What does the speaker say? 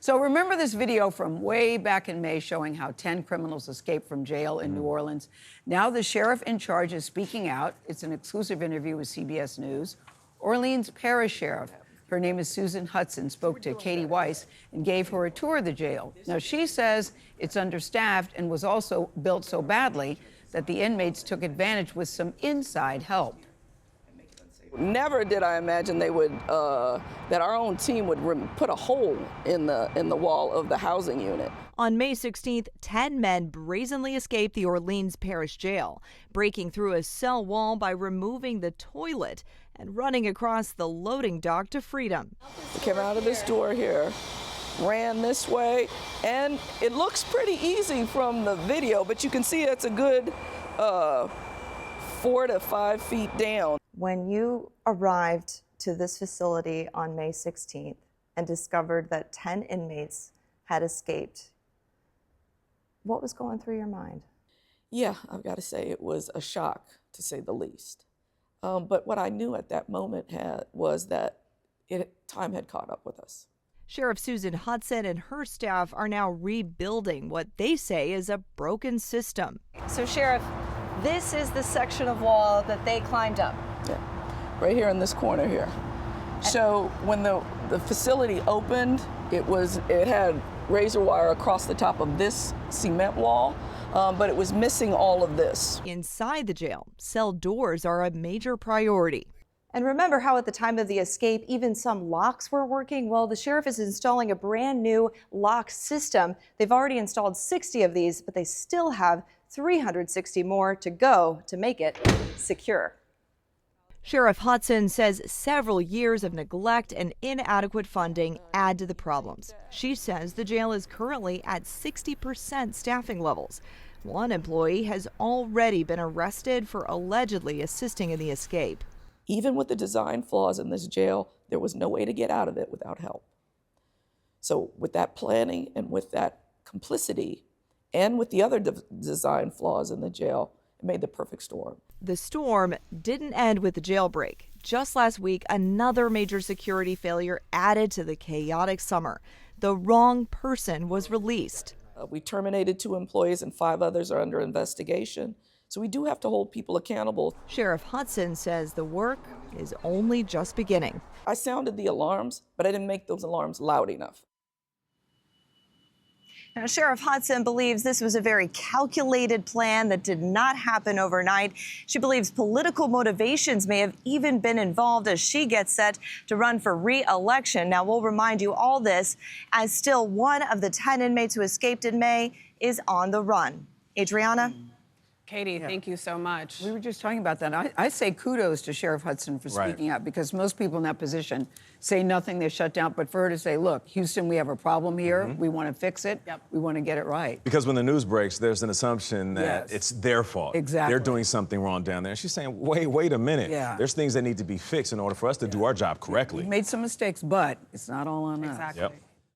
So remember this video from way back in May showing how 10 criminals escaped from jail in New Orleans? Now the sheriff in charge is speaking out. It's an exclusive interview with CBS News. Orleans Parish Sheriff, her name is Susan Hutson, spoke to Katie Weiss and gave her a tour of the jail. Now she says it's understaffed and was also built so badly that the inmates took advantage with some inside help. Never did I imagine they would, that our own team would put a hole in the wall of the housing unit. On May 16th, 10 men brazenly escaped the Orleans Parish Jail, breaking through a cell wall by removing the toilet and running across the loading dock to freedom. They came out of this door here, ran this way, and it looks pretty easy from the video, but you can see it's a good 4 to 5 feet down. When you arrived to this facility on May 16th and discovered that 10 inmates had escaped, what was going through your mind? Yeah, I've got to say it was a shock, to say the least. But what I knew at that moment was that time had caught up with us. Sheriff Susan Hutson and her staff are now rebuilding what they say is a broken system. So, Sheriff, this is the section of wall that they climbed up. Yeah, right here in this corner here. So when the facility opened, it had razor wire across the top of this cement wall, but it was missing all of this. Inside the jail, cell doors are a major priority. And remember how at the time of the escape, even some locks were working? Well, the sheriff is installing a brand new lock system. They've already installed 60 of these, but they still have 360 more to go to make it secure. Sheriff Hutson says several years of neglect and inadequate funding add to the problems. She says the jail is currently at 60% staffing levels. One employee has already been arrested for allegedly assisting in the escape. Even with the design flaws in this jail, there was no way to get out of it without help. So with that planning and with that complicity and with the other design flaws in the jail, it made the perfect storm. The storm didn't end with the jailbreak. Just last week, another major security failure added to the chaotic summer. The wrong person was released. We terminated 2 employees and 5 others are under investigation. So we do have to hold people accountable. Sheriff Hutson says the work is only just beginning. I sounded the alarms, but I didn't make those alarms loud enough. Now, Sheriff Hutson believes this was a very calculated plan that did not happen overnight. She believes political motivations may have even been involved as she gets set to run for re-election. Now, we'll remind you all this as still one of the 10 inmates who escaped in May is on the run. Adriana? Katie, thank you so much. We were just talking about that. I say kudos to Sheriff Hutson for speaking out, because most people in that position say nothing, they shut down. But for her to say, look, Houston, we have a problem here. We want to fix it. We want to get it right. Because when the news breaks, there's an assumption that it's their fault. Exactly. They're doing something wrong down there. And she's saying, wait a minute. Yeah. There's things that need to be fixed in order for us to do our job correctly. We've made some mistakes, but it's not all on us. Exactly. Yep.